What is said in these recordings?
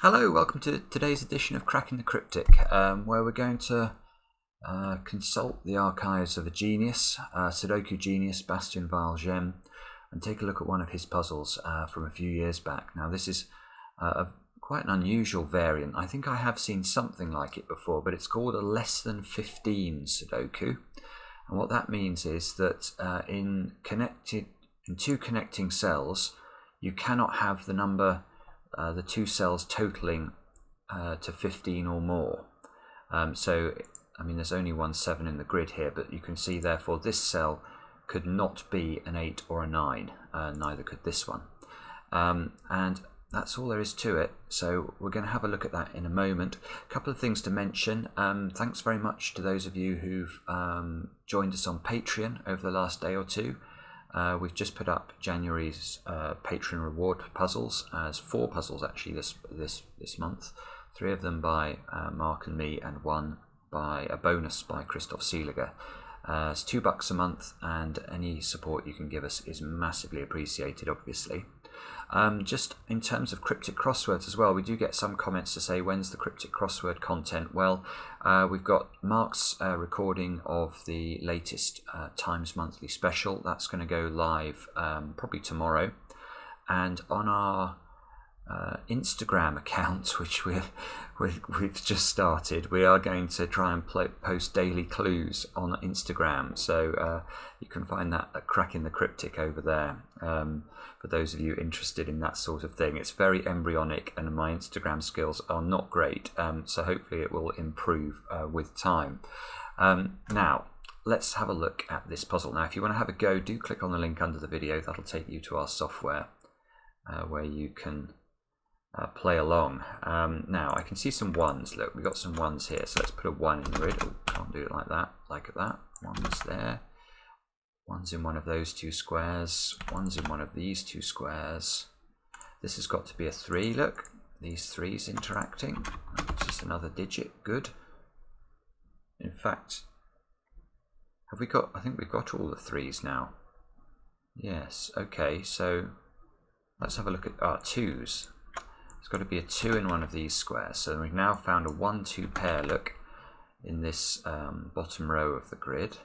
Hello, welcome to today's edition of Cracking the Cryptic, where we're going to consult the archives of a genius, Sudoku genius, Bastien Vial-Jaime, and take a look at one of his puzzles from a few years back. Now this is quite an unusual variant. I think I have seen something like it before, but it's called a less than 15 Sudoku. And what that means is that in two connecting cells, you cannot have the number the two cells totaling to 15 or more. So, I mean, there's only one 7 in the grid here, but you can see, therefore, this cell could not be an 8 or a 9, neither could this one. And that's all there is to it. So we're going to have a look at that in a moment. A couple of things to mention. Thanks very much to those of you who've joined us on Patreon over the last day or two. We've just put up January's Patreon reward puzzles, as 4 puzzles actually this month. 3 of them by Mark and me, and 1 by a bonus by Christoph Seeliger. It's $2 a month, and any support you can give us is massively appreciated, obviously. Just in terms of cryptic crosswords as well, we do get some comments to say, when's the cryptic crossword content? Well, we've got Mark's recording of the latest Times Monthly special. That's going to go live probably tomorrow. And on our Instagram account, which we've just started, we are going to try and post daily clues on Instagram. So you can find that at Cracking the Cryptic over there. For those of you interested in that sort of thing, it's very embryonic, and my Instagram skills are not great. So hopefully it will improve with time. Now, let's have a look at this puzzle. Now, if you want to have a go, do click on the link under the video. That'll take you to our software where you can play along. Now I can see some 1s. Look, we've got some 1s here, so let's put a 1 in the grid. Oh, can't do it like that. Like that. 1's there. 1's in one of those 2 squares. 1's in one of these 2 squares. This has got to be a 3. Look, these 3's interacting. It's just another digit. Good. In fact, have we got? I think we've got all the 3's now. Yes. Okay. So let's have a look at our 2's. It's got to be a 2 in one of these squares. So we've now found a 1-2 pair, look, in this bottom row of the grid.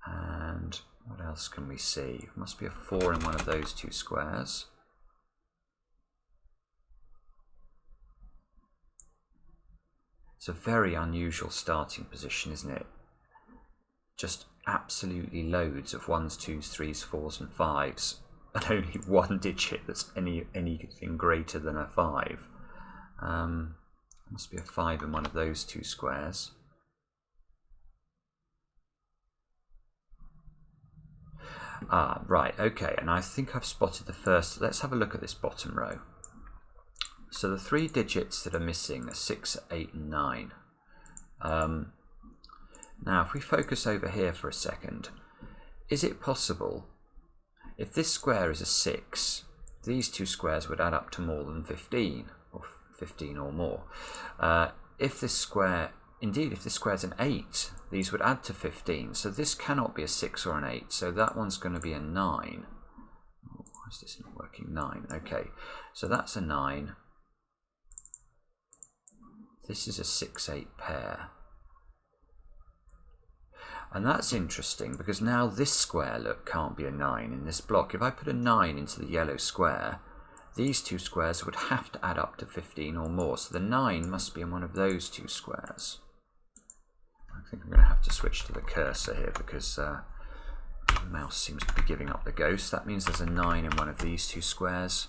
And what else can we see? It must be a 4 in one of those 2 squares. It's a very unusual starting position, isn't it? Just absolutely loads of 1's, 2's, 3's, 4's and 5's. And only 1 digit that's anything greater than a 5. Must be a 5 in one of those 2 squares. Ah, right, okay, and I think I've spotted the first. Let's have a look at this bottom row. So the 3 digits that are missing are 6, 8 and 9. Now if we focus over here for a second, is it possible, if this square is a 6, these 2 squares would add up to more than 15, or 15 or more. If this square, indeed, if this square is an 8, these would add to 15. So this cannot be a 6 or an 8. So that one's going to be a 9. Oh, why is this not working? 9. Okay, so that's a 9. This is a 6-8 pair. And that's interesting, because now this square, look, can't be a 9 in this block. If I put a 9 into the yellow square, these 2 squares would have to add up to 15 or more. So the 9 must be in one of those 2 squares. I think I'm going to have to switch to the cursor here, because the mouse seems to be giving up the ghost. That means there's a 9 in one of these 2 squares.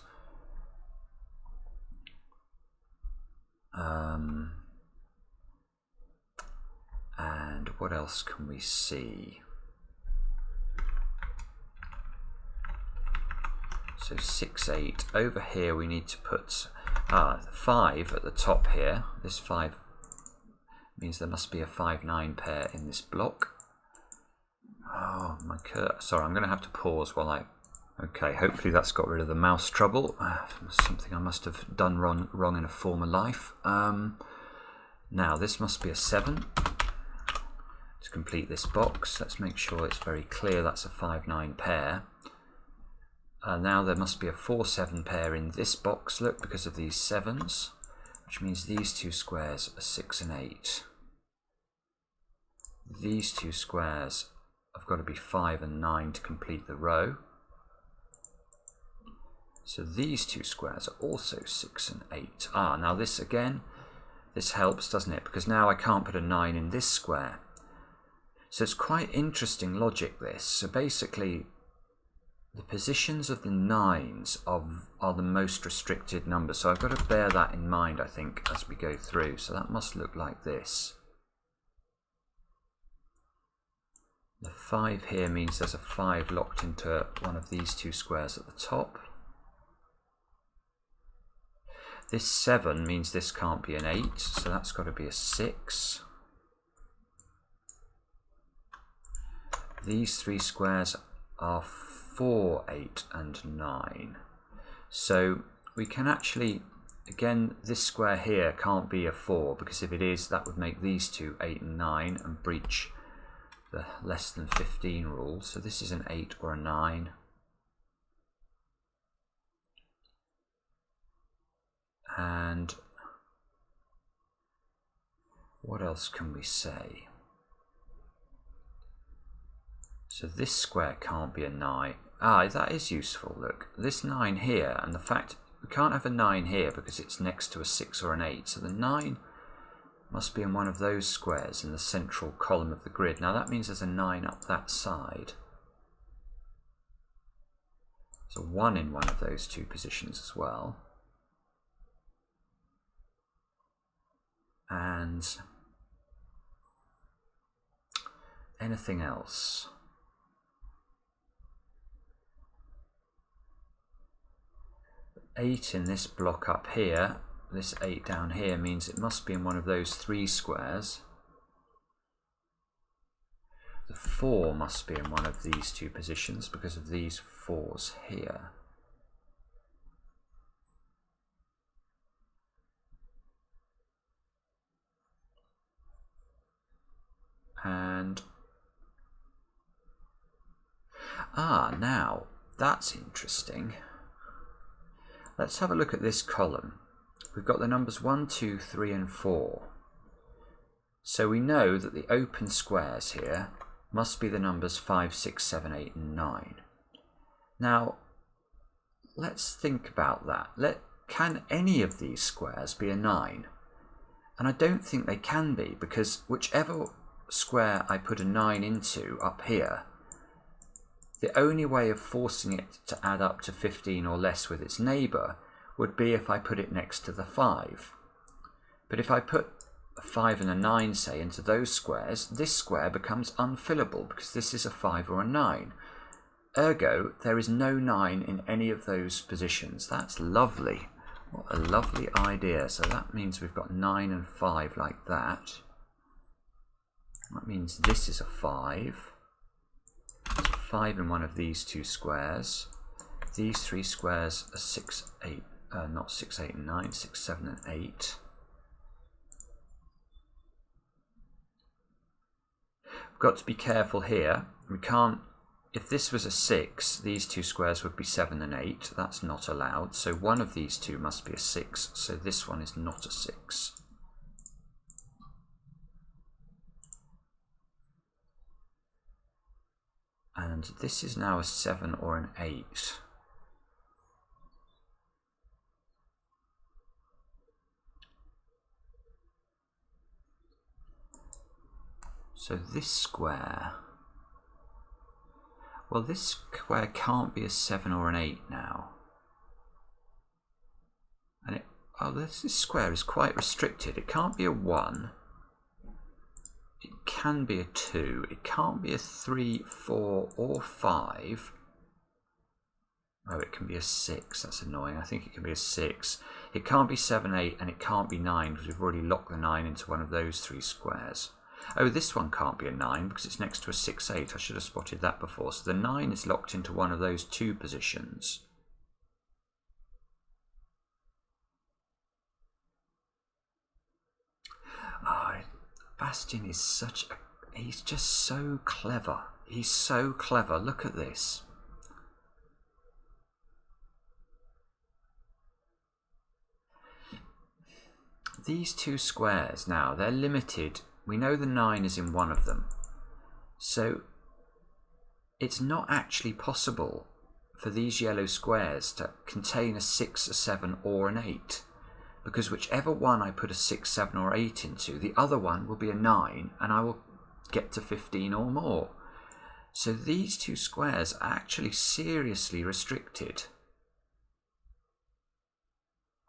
And what else can we see? So 6, 8. Over here we need to put 5 at the top here. This 5 means there must be a 5-9 pair in this block. Oh, my sorry, I'm going to have to pause while I... Okay, hopefully that's got rid of the mouse trouble. Something I must have done wrong in a former life. Now, this must be a 7. To complete this box, let's make sure it's very clear that's a 5-9 pair. Now there must be a 4-7 pair in this box, look, because of these 7s, which means these two squares are 6 and 8. These two squares have got to be 5 and 9 to complete the row. So these two squares are also 6 and 8. Now this again, this helps, doesn't it? Because now I can't put a 9 in this square. So it's quite interesting logic, this. So basically, the positions of the 9s are the most restricted numbers. So I've got to bear that in mind, I think, as we go through. So that must look like this. The 5 here means there's a 5 locked into one of these two squares at the top. This 7 means this can't be an 8, so that's got to be a 6. These three squares are 4, 8 and 9. So we can actually, again, this square here can't be a 4, because if it is, that would make these two 8 and 9 and breach the less than 15 rule. So this is an 8 or a 9. And what else can we say? So this square can't be a 9. That is useful, look. This 9 here, and the fact we can't have a 9 here because it's next to a 6 or an 8. So the 9 must be in one of those squares in the central column of the grid. Now that means there's a 9 up that side. So 1 in one of those two positions as well. And anything else? Eight in this block up here, this 8 down here, means it must be in one of those 3 squares. The 4 must be in one of these two positions because of these 4s here. And now that's interesting. Let's have a look at this column. We've got the numbers 1, 2, 3 and 4. So we know that the open squares here must be the numbers 5, 6, 7, 8 and 9. Now let's think about that. Can any of these squares be a 9? And I don't think they can be, because whichever square I put a 9 into up here, the only way of forcing it to add up to 15 or less with its neighbour would be if I put it next to the 5. But if I put a 5 and a 9, say, into those squares, this square becomes unfillable because this is a 5 or a 9. Ergo, there is no 9 in any of those positions. That's lovely. What a lovely idea. So that means we've got 9 and 5 like that. That means this is a 5. There's a 5 in one of these two squares. These 3 squares are 6, 8, not 6, 8 and 9, 6, 7 and 8. We've got to be careful here. We can't, if this was a 6, these two squares would be 7 and 8. That's not allowed. So one of these two must be a 6. So this one is not a 6. And this is now a 7 or an 8. So this square, well, this square can't be a 7 or an 8 now. And this square is quite restricted. It can't be a 1. It can be a 2. It can't be a 3, 4 or 5. Oh, it can be a 6. That's annoying. I think it can be a 6. It can't be 7, 8 and it can't be 9 because we've already locked the 9 into one of those 3 squares. Oh, this one can't be a 9 because it's next to a 6, 8. I should have spotted that before. So the 9 is locked into one of those 2 positions. Bastien is he's just so clever. He's so clever. Look at this. these two squares now, they're limited. We know the 9 is in one of them. So it's not actually possible for these yellow squares to contain a 6, a 7 or an 8. Because whichever one I put a 6, 7 or 8 into, the other one will be a 9 and I will get to 15 or more. So these two squares are actually seriously restricted.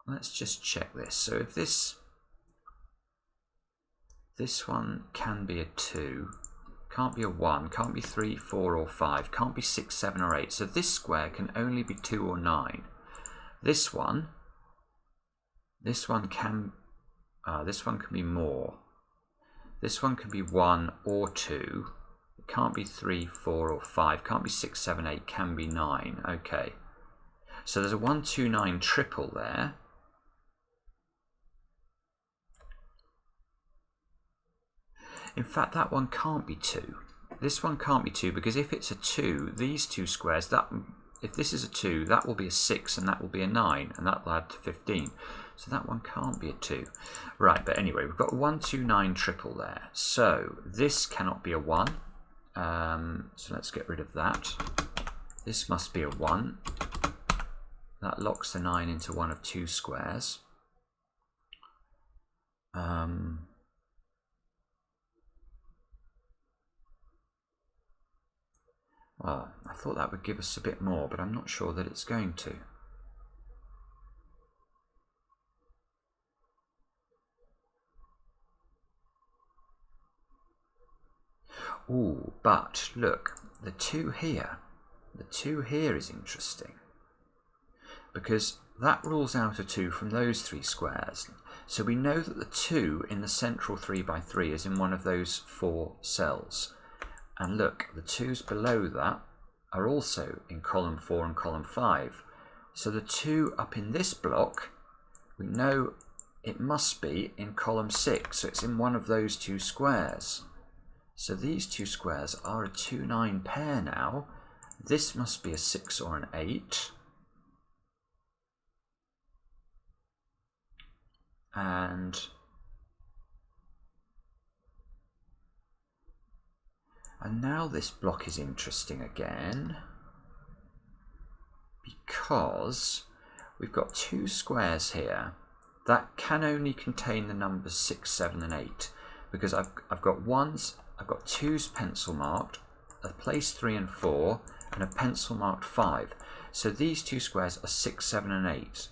Let's just check this. So if this one can be a 2, can't be a 1, can't be 3, 4 or 5, can't be 6, 7 or 8. So this square can only be 2 or 9. This one can be more. This one can be 1 or 2. It can't be 3, 4 or 5. Can't be 6, 7, 8. Can be 9. Okay. So there's a 1, 2, 9 triple there. In fact, that one can't be 2. This one can't be 2 because if it's a 2, these two squares, if this is a 2, that will be a 6 and that will be a 9 and that will add to 15. So that one can't be a 2. Right, but anyway, we've got a 1, 2, 9 triple there. So this cannot be a 1. So let's get rid of that. This must be a 1. That locks the 9 into one of two squares. Well, I thought that would give us a bit more, but I'm not sure that it's going to. Ooh, but look, the 2 here is interesting. Because that rules out a 2 from those 3 squares. So we know that the 2 in the central 3 by 3 is in one of those 4 cells. And look, the 2s below that are also in column 4 and column 5. So the 2 up in this block, we know it must be in column 6. So it's in one of those 2 squares. So these 2 squares are a 2, 9 pair now. This must be a 6 or an 8. And now this block is interesting again, because we've got 2 squares here that can only contain the numbers 6, 7 and 8, because I've got 1s, I've got 2s pencil marked, a place 3 and 4 and a pencil marked 5. So these 2 squares are 6, 7 and 8.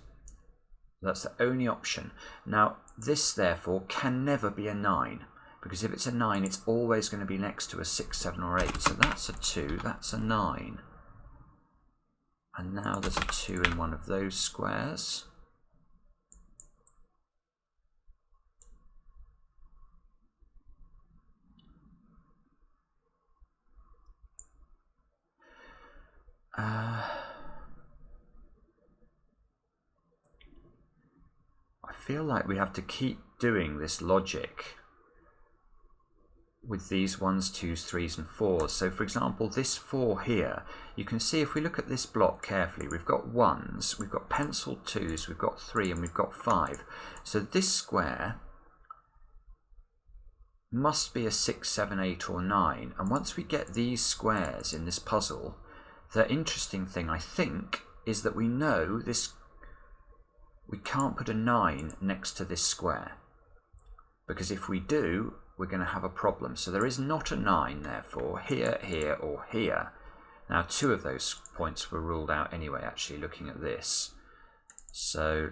That's the only option. Now this therefore can never be a 9. Because if it's a 9, it's always going to be next to a 6, 7 or 8. So that's a 2, that's a 9. And now there's a 2 in one of those squares. I feel like we have to keep doing this logic with these 1s, 2s, 3s and 4s. So for example, this 4 here, you can see if we look at this block carefully, we've got 1s, we've got penciled 2s, we've got 3 and we've got 5. So this square must be a 6, 7, 8 or 9. And once we get these squares in this puzzle, the interesting thing I think is that we know this, we can't put a 9 next to this square. Because if we do, we're going to have a problem. So there is not a 9 therefore here, here or here. Now 2 of those points were ruled out anyway, actually looking at this. So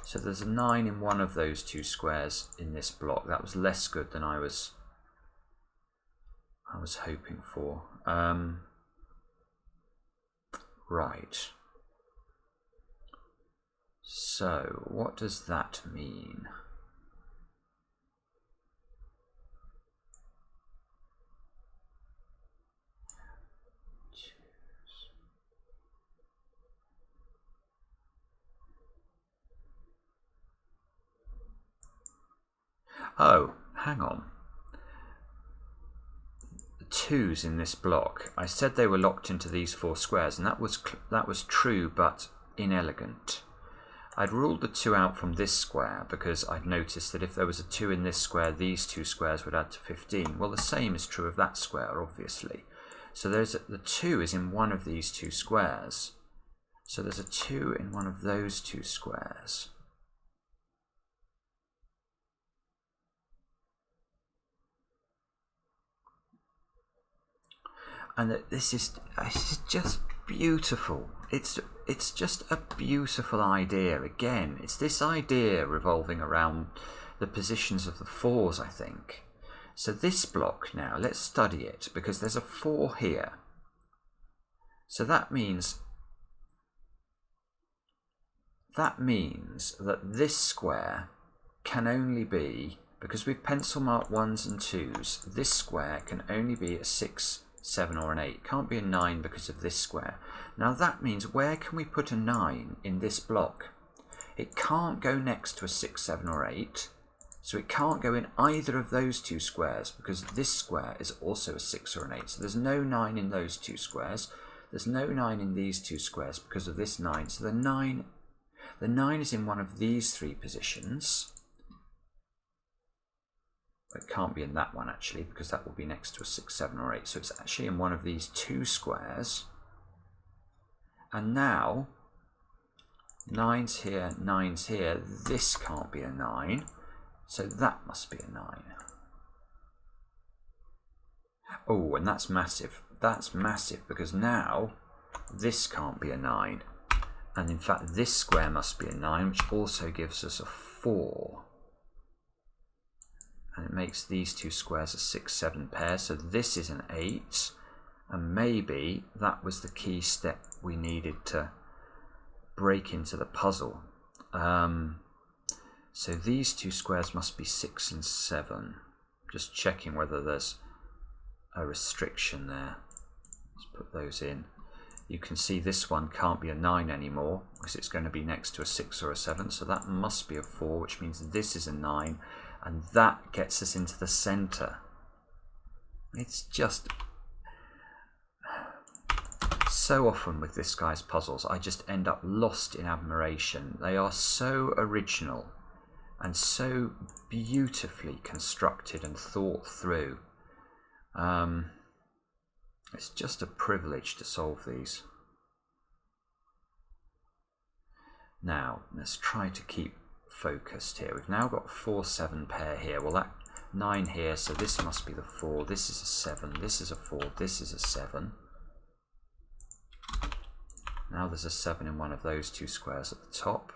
so there's a 9 in one of those 2 squares in this block. That was less good than I was hoping for. Right. So what does that mean? Oh, hang on. The 2s in this block, I said they were locked into these 4 squares, and that was true but inelegant. I'd ruled the 2 out from this square because I'd noticed that if there was a 2 in this square, these 2 squares would add to 15. Well, the same is true of that square, obviously. So the 2 is in one of these 2 squares. So there's a 2 in one of those 2 squares. And this is just beautiful. It's just a beautiful idea. Again, it's this idea revolving around the positions of the 4s, I think. So this block now, let's study it, because there's a 4 here. So that means that this square can only be, because we've pencil marked 1s and 2s, this square can only be a 6, 7 or an 8. It can't be a 9 because of this square. Now that means, where can we put a 9 in this block? It can't go next to a 6, 7 or 8, so it can't go in either of those 2 squares, because this square is also a 6 or an 8. So there's no 9 in those 2 squares. There's no 9 in these 2 squares because of this 9. So the 9 is in one of these 3 positions. It can't be in that one, actually, because that will be next to a 6, 7 or 8. So it's actually in one of these 2 squares. And now, 9's here, 9's here. This can't be a 9. So that must be a 9. Oh, and that's massive. That's massive, because now this can't be a 9. And in fact, this square must be a 9, which also gives us a 4. And it makes these 2 squares a 6, 7 pair. So this is an 8. And maybe that was the key step we needed to break into the puzzle. So these 2 squares must be 6 and 7. Just checking whether there's a restriction there. Let's put those in. You can see this one can't be a 9 anymore because it's going to be next to a 6 or a 7. So that must be a 4, which means this is a 9. And that gets us into the center. It's just so often with this guy's puzzles, I just end up lost in admiration. They are so original and so beautifully constructed and thought through. It's just a privilege to solve these. Now, let's try to keep focused here. We've now got a 4, 7 pair here. Well, that 9 here, so this must be the 4. This is a 7. This is a 4. This is a 7. Now there's a 7 in one of those 2 squares at the top.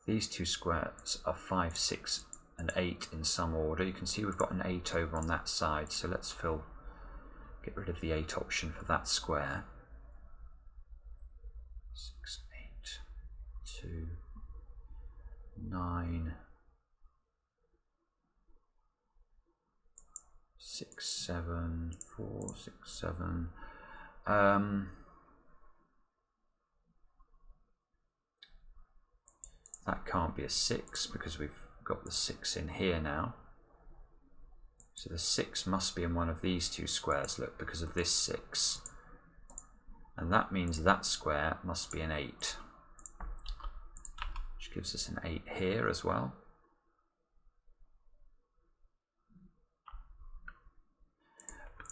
These 2 squares are 5, 6 and 8 in some order. You can see we've got an 8 over on that side, so let's get rid of the 8 option for that square. 6, 8, 2, 9, 6, 7, 4, 6, 7. That can't be a 6 because we've got the 6 in here now. So the 6 must be in one of these 2 squares, look, because of this 6. And that means that square must be an 8. Which gives us an 8 here as well.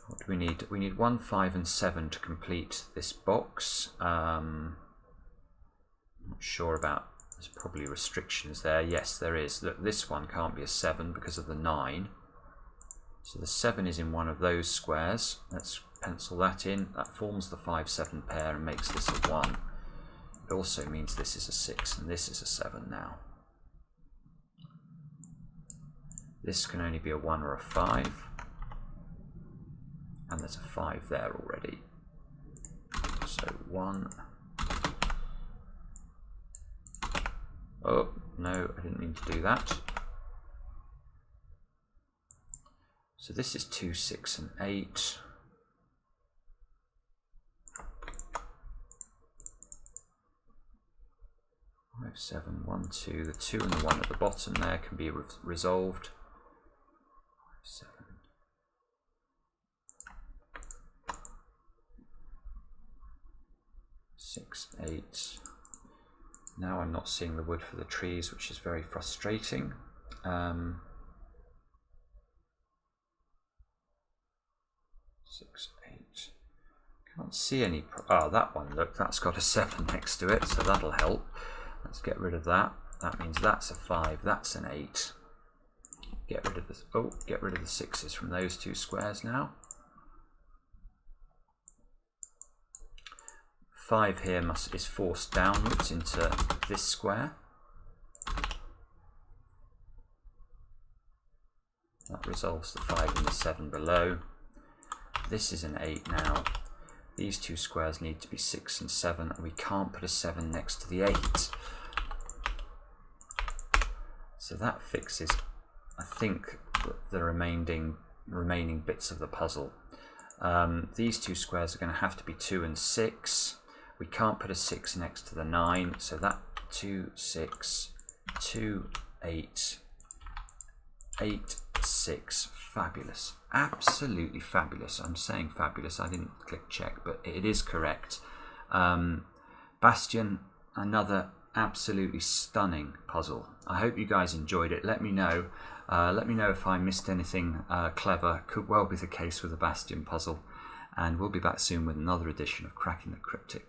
What do we need? We need 1, 5 and 7 to complete this box. I'm not sure about, there's probably restrictions there. Yes, there is. Look, this one can't be a 7 because of the 9. So the 7 is in one of those squares. Let's pencil that in. That forms the 5, 7 pair and makes this a 1. It also means this is a 6 and this is a 7 now. This can only be a 1 or a 5. And there's a 5 there already. So 1. Oh, no, I didn't mean to do that. So this is 2, 6 and 8. Five, 7, 1, 2. The 2 and the 1 at the bottom there can be resolved. 5, 7. 6, 8. Now I'm not seeing the wood for the trees, which is very frustrating. 6, 8. Can't see any. Oh, that one, look, that's got a 7 next to it, so that'll help. Let's get rid of that. That means that's a 5, that's an 8. Get rid of this. Oh, get rid of the 6s from those 2 squares now. 5 here is forced downwards into this square. That resolves the 5 and the 7 below. This is an 8 now. These 2 squares need to be 6 and 7, and we can't put a 7 next to the 8. So that fixes, I think, the remaining bits of the puzzle. These 2 squares are going to have to be 2 and 6. We can't put a 6 next to the 9, so that 2, 6, 2, 8, 8, 6, fabulous, absolutely fabulous. I'm saying fabulous, I didn't click check, but it is correct. Bastien, another absolutely stunning puzzle. I hope you guys enjoyed it. Let me know if I missed anything clever. Could well be the case with the Bastien puzzle, and we'll be back soon with another edition of Cracking the Cryptic.